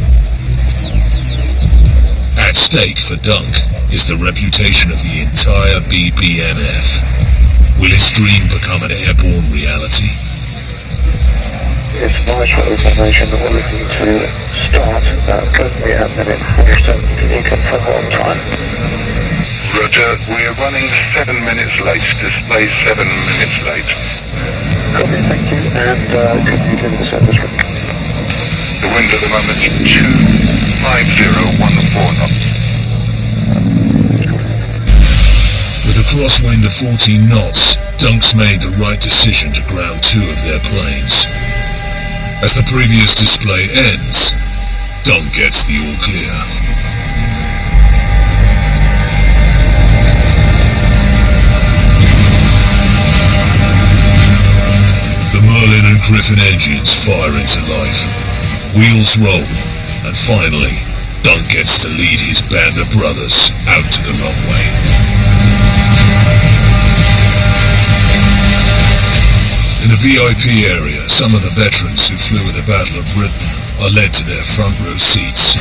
At stake for Dunk is the reputation of the entire BBMF. Will his dream become an airborne reality? It's my sort of information that we're looking to start presently at minute 47. Can you confirm on time? Roger, we're running 7 minutes late. Display 7 minutes late. Copy, thank you. And could you give me the service ring? The wind at the moment is 25014 knots. With a crosswind of 14 knots, Dunk's made the right decision to ground 2 of their planes. As the previous display ends, Dunk gets the all clear. The Merlin and Griffin engines fire into life. Wheels roll, and finally, Dunk gets to lead his band of brothers out to the runway. In the VIP area, some of the veterans who flew in the Battle of Britain are led to their front row seats.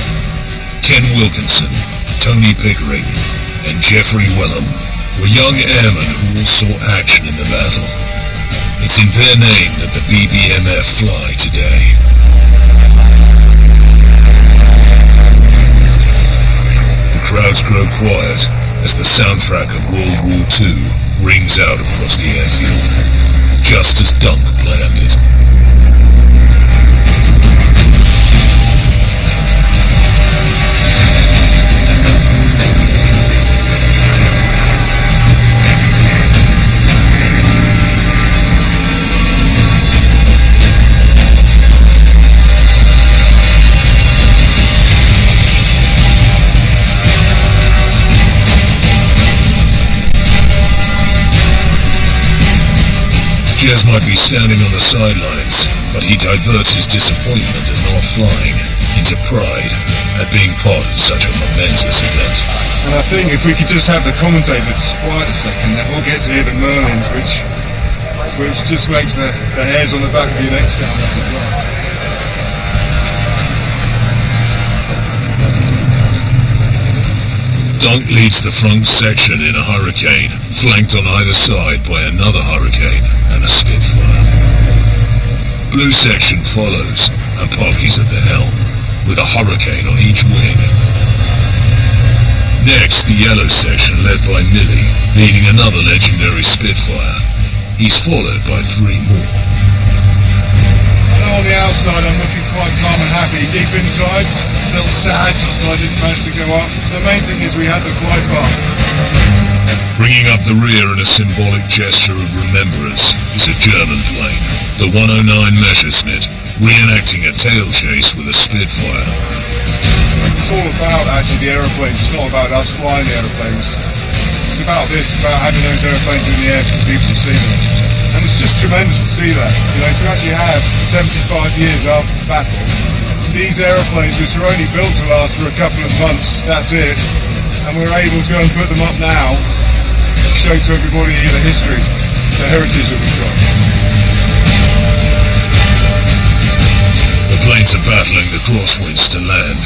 Ken Wilkinson, Tony Pickering, and Jeffrey Wellham were young airmen who all saw action in the battle. It's in their name that the BBMF fly today. The crowds grow quiet as the soundtrack of World War II rings out across the airfield, just as Dunk planned it. Jez might be standing on the sidelines, but he diverts his disappointment at not flying into pride at being part of such a momentous event. And I think if we could just have the commentator just quiet a second, then we'll get to hear the Merlins, which just makes the hairs on the back of your neck stand up as well. Dunk leads the front section in a Hurricane, flanked on either side by another Hurricane and a Spitfire. Blue section follows, and Parky's at the helm, with a Hurricane on each wing. Next, the yellow section led by Millie, leading another legendary Spitfire. He's followed by 3 more. On the outside, I'm looking quite calm and happy. Deep inside, a little sad that I didn't manage to go up. The main thing is we had the flight path. Bringing up the rear in a symbolic gesture of remembrance is a German plane, the 109 Messerschmitt, reenacting a tail chase with a Spitfire. It's all about actually the aeroplanes. It's not about us flying the aeroplanes. It's about this, about having those aeroplanes in the air for people to see them. And it's just tremendous to see that, you know, to actually have 75 years after the battle, these aeroplanes which are only built to last for a couple of months, that's it, and we're able to go and put them up now to show to everybody the history, the heritage that we've got. The planes are battling the crosswinds to land,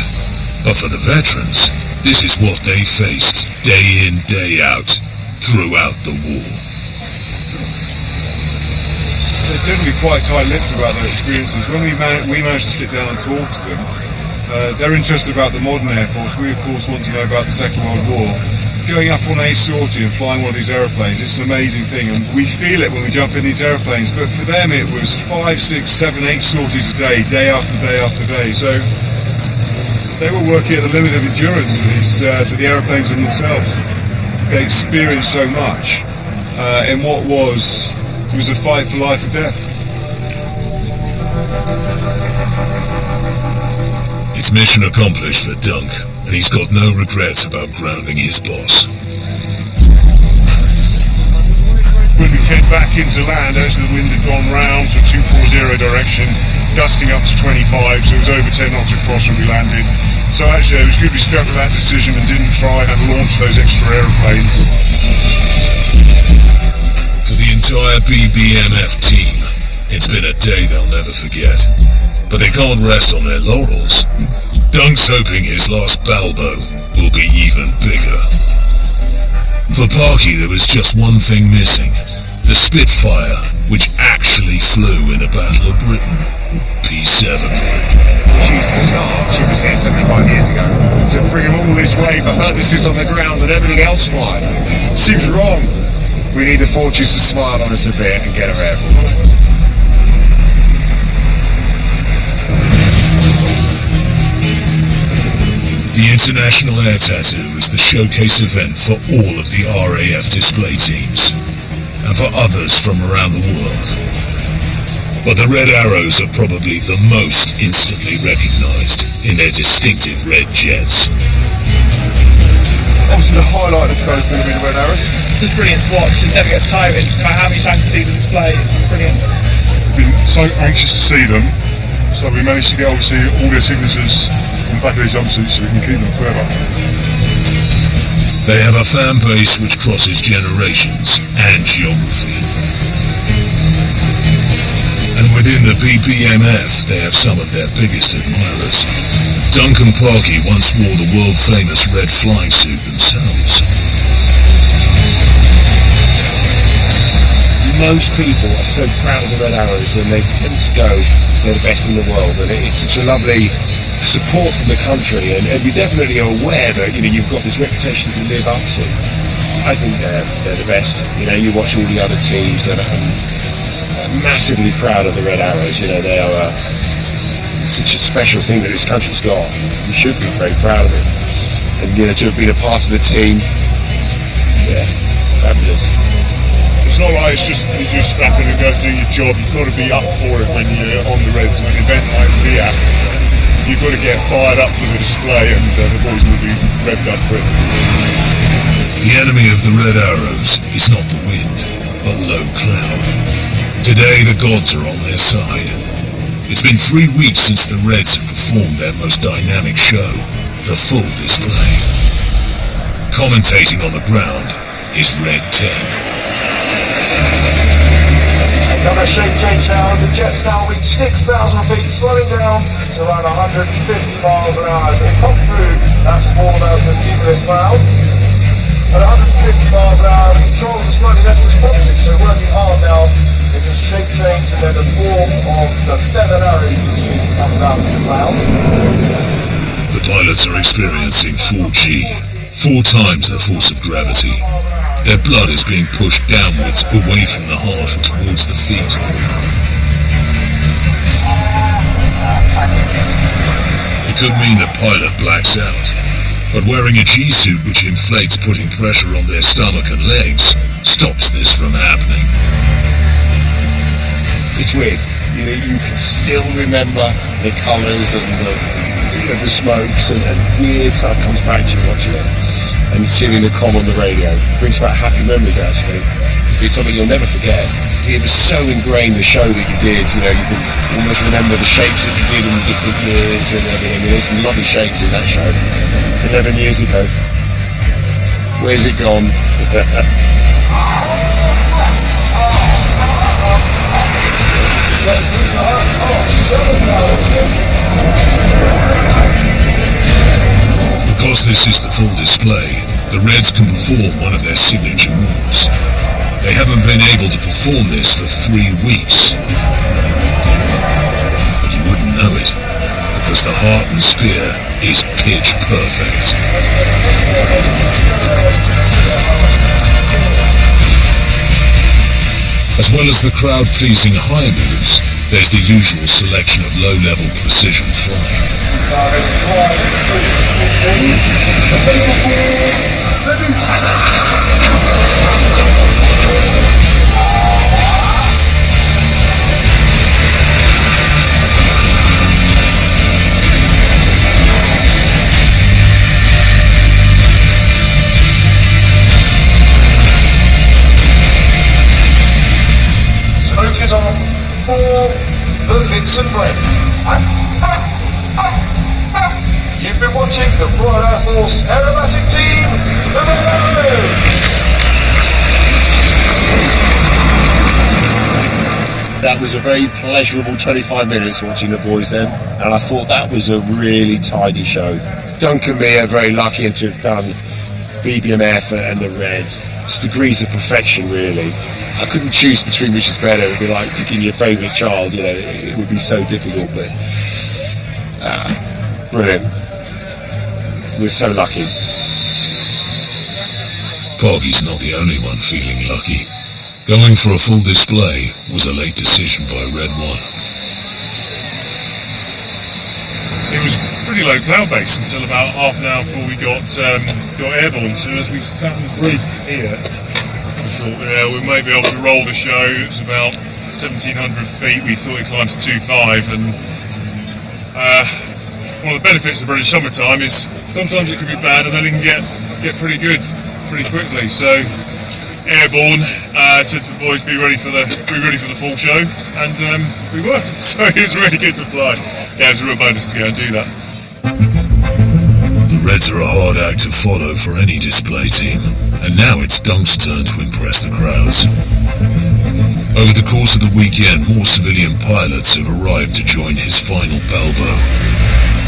but for the veterans, this is what they faced day in, day out, throughout the war. They're generally quite tight-lipped about their experiences. When we managed to sit down and talk to them, they're interested about the modern Air Force. We, of course, want to know about the Second World War. Going up on a sortie and flying one of these aeroplanes, it's an amazing thing, and we feel it when we jump in these aeroplanes, but for them it was 5, 6, 7, 8 sorties a day after day after day. So they were working at the limit of endurance for the aeroplanes in themselves. They experienced so much in what was a fight for life or death. It's mission accomplished for Dunk, and he's got no regrets about grounding his boss. When we came back into land, actually the wind had gone round to 240 direction, gusting up to 25, so it was over 10 knots across when we landed. So actually it was good we stuck with that decision and didn't try and launch those extra aeroplanes. For the entire BBMF team, it's been a day they'll never forget. But they can't rest on their laurels. Dunk's hoping his last Balbo will be even bigger. For Parky, there was just one thing missing. The Spitfire, which actually flew in a Battle of Britain, P7. She's the star. She was here 75 years ago. To bring her all this way for her to sit on the ground and everything else fly. Seems wrong. We need the fortunes to smile on us a bit and get her airborne. The International Air Tattoo is the showcase event for all of the RAF display teams, and for others from around the world. But the Red Arrows are probably the most instantly recognised in their distinctive red jets. Obviously the highlight of the show is going to be the Red Arrows. It's brilliant to watch, it never gets tiring. No matter how many times you see the display, it's brilliant. We've been so anxious to see them, so we managed to get obviously all their signatures on the back of their jumpsuits so we can keep them forever. They have a fan base which crosses generations and geography. And within the BPMF, they have some of their biggest admirers. Duncan Parkey once wore the world-famous red flying suit themselves. Most people are so proud of the Red Arrows and they tend to go, they're the best in the world, and it's such a lovely support from the country, and we definitely are aware that you've got this reputation to live up to. I think they're the best. You watch all the other teams that are massively proud of the Red Arrows. They are such a special thing that this country's got. You should be very proud of it, and to have been a part of the team, yeah, fabulous. It's not like you just strap in and go do your job. You've got to be up for it when you're on the Reds, and an event like here. You've got to get fired up for the display, and the boys will be revved up for it. The enemy of the Red Arrows is not the wind, but low cloud. Today the gods are on their side. It's been 3 weeks since the Reds have performed their most dynamic show, the full display. Commentating on the ground is Red 10. Another shape change now as the jets now reach 6,000 feet, slowing down to around 150 miles an hour as they pump through that small amount of cumulus cloud. At 150 miles an hour, the controls are slightly less responsive, so working hard now in the shape change and then the form of the feathered arrow you can see coming out of the cloud. The pilots are experiencing 4G, 4 times the force of gravity. Their blood is being pushed downwards, away from the heart and towards the feet. It could mean the pilot blacks out, but wearing a G-suit which inflates, putting pressure on their stomach and legs, stops this from happening. It's weird. You can still remember the colours and the smokes, and weird stuff comes back to you watching it. And hearing the comm on the radio brings back happy memories, actually. It's something you'll never forget. It was so ingrained, the show that you did, you can almost remember the shapes that you did in the different years and everything. There's some lovely shapes in that show. 11 years ago. Where's it gone? Because this is the full display, the Reds can perform one of their signature moves. They haven't been able to perform this for 3 weeks. But you wouldn't know it, because the heart and spear is pitch perfect. As well as the crowd-pleasing high moves, there's the usual selection of low-level precision flying. Smoke is on for the Vixen break. You've been watching the Royal Air Force aerobatic team, the Red Arrows. That was a very pleasurable 25 minutes watching the boys then, and I thought that was a really tidy show. Duncan and me are very lucky to have done BBMF and the Reds. It's degrees of perfection, really. I couldn't choose between which is better. It would be like picking your favourite child, you know, it would be so difficult, but brilliant. We're so lucky. Parky's not the only one feeling lucky. Going for a full display was a late decision by Red 1. It was pretty low cloud base until about half an hour before we got airborne. So as we sat and briefed here, we thought, yeah, we may be able to roll the show. It was about 1,700 feet. We thought it climbed to 2.5, and one of the benefits of the British summertime is sometimes it can be bad, and then it can get pretty good pretty quickly. So airborne, said to the boys, be ready for the full show, and we were. So it was really good to fly. Yeah, it was a real bonus to go and do that. The Reds are a hard act to follow for any display team, and now it's Dunk's turn to impress the crowds. Over the course of the weekend, more civilian pilots have arrived to join his final Balbo.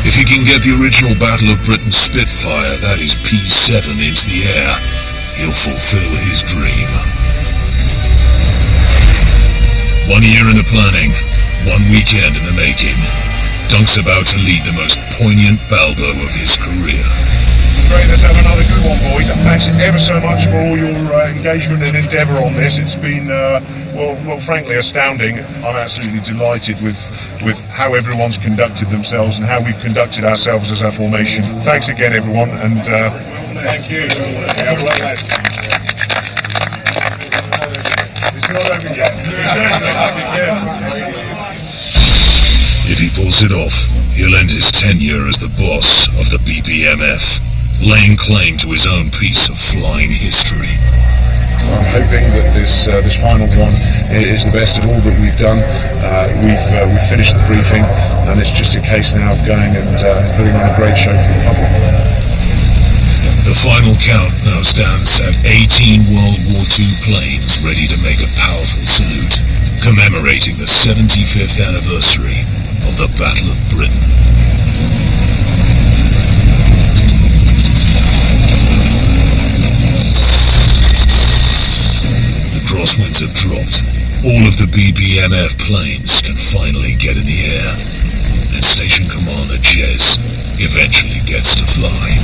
If he can get the original Battle of Britain Spitfire, that is P7, into the air, he'll fulfill his dream. 1 year in the planning, 1 weekend in the making. Dunk's about to lead the most poignant Balbo of his career. It's great, let's have another good one, boys. Thanks ever so much for all your engagement and endeavour on this. It's been, well, frankly, astounding. I'm absolutely delighted with how everyone's conducted themselves and how we've conducted ourselves as our formation. Thanks again, everyone, and thank you. Yeah, well done. It's not over yet. If he pulls it off, he'll end his tenure as the boss of the BBMF, laying claim to his own piece of flying history. I'm hoping that this final one is the best of all that we've done. We've finished the briefing, and it's just a case now of going and putting on a great show for the public. The final count now stands at 18 World War II planes ready to make a powerful salute, commemorating the 75th anniversary of the Battle of Britain. The crosswinds have dropped. All of the BBMF planes can finally get in the air, and Station Commander Jez eventually gets to fly.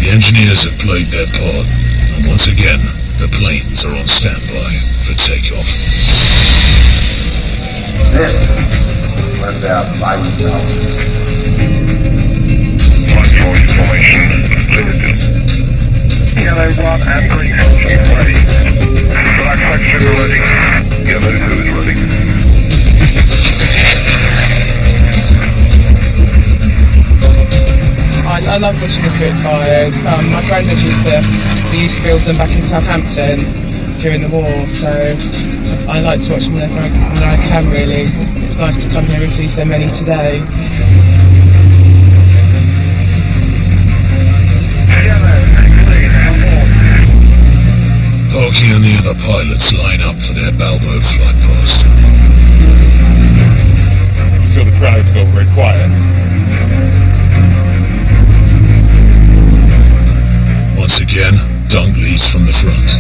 The engineers have played their part, and once again, the planes are on standby for takeoff. Went out by himself. Yellow 1 and green section ready. Black section ready. Yellow 2 is ready. I love watching the Spitfires. My granddad used to build them back in Southampton during the war, so I like to watch them whenever I can, really. It's nice to come here and see so many today. Parky and the other pilots line up for their Balbo flight past. You feel the crowd's got very quiet. Once again, Dunk leads from the front,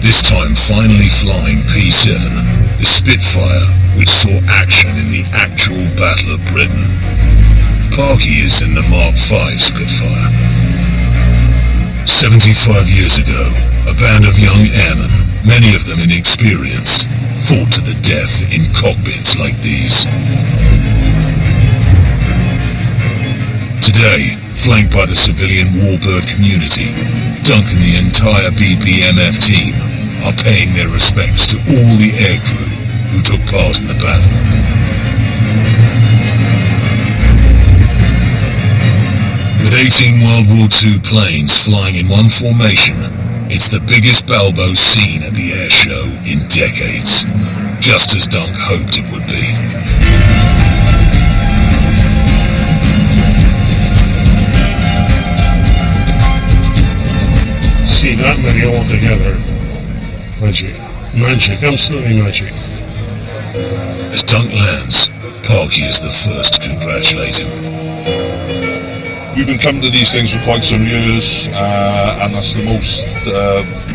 this time finally flying P7, the Spitfire, which saw action in the actual Battle of Britain. Parky is in the Mark V Spitfire. 75 years ago, a band of young airmen, many of them inexperienced, fought to the death in cockpits like these. Today, flanked by the civilian warbird community, Dunk and the entire BBMF team are paying their respects to all the aircrew who took part in the battle. With 18 World War II planes flying in one formation, it's the biggest Balbo seen at the air show in decades, just as Dunk hoped it would be. See that many all together. Magic, absolutely magic. As Dunk lands, Parky is the first to congratulate him. we've been coming to these things for quite some years, and that's the most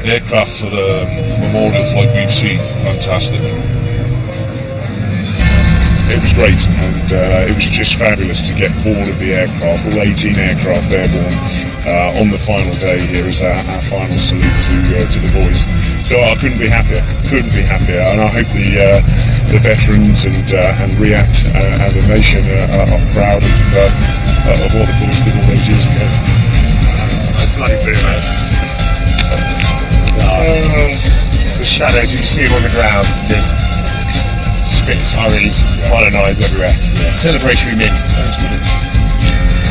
aircraft for a memorial flight we've seen. Fantastic. It was great, and it was just fabulous to get all of the aircraft, all 18 aircraft airborne on the final day here as our final salute to the boys. So I couldn't be happier, and I hope the veterans and REACT and the nation are proud of what the boys did all those years ago. Bloody brilliant, mate. The shadows, you can see them on the ground, just spits, hurries, fire and eyes everywhere. Yeah. Celebratory min. Thanks, man.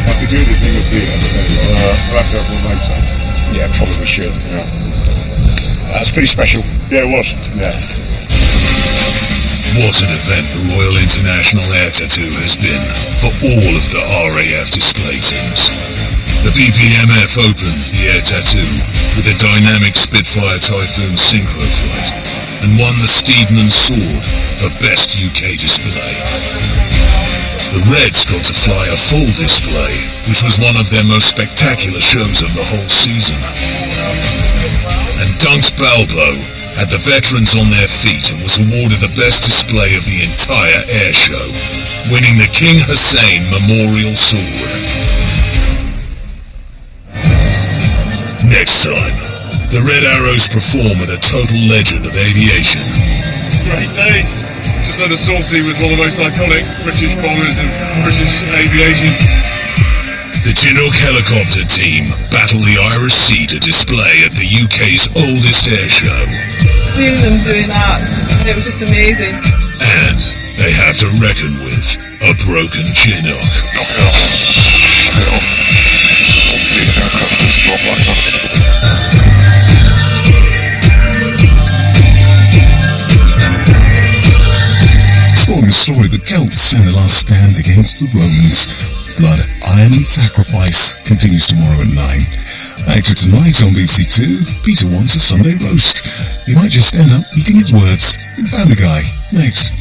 I could do the thing with beer, I'll have to have one later. Yeah, probably should. Yeah. That's pretty special. Yeah, it was. Yeah. What an event the Royal International Air Tattoo has been for all of the RAF display teams. The BPMF opened the Air Tattoo with a dynamic Spitfire Typhoon synchro flight and won the Steedman Sword for Best UK Display. The Reds got to fly a full display, which was one of their most spectacular shows of the whole season. And Dunks Balbo had the veterans on their feet and was awarded the best display of the entire air show, winning the King Hussein Memorial Sword. Next time, the Red Arrows perform with a total legend of aviation. Great day. Just had a sortie with one of the most iconic British bombers of British aviation. The Chinook helicopter team battle the Irish Sea to display at the UK's oldest air show. Seeing them doing that, it was just amazing. And they have to reckon with a broken Chinook. Knock it off. Knock it off. The helicopters drop like that. Strong story, the Celts stand the last stand against the Romans. Blood, Iron and Sacrifice continues tomorrow at 9. Back to tonight on BBC Two, Peter wants a Sunday roast. He might just end up eating his words in Family Guy. Next.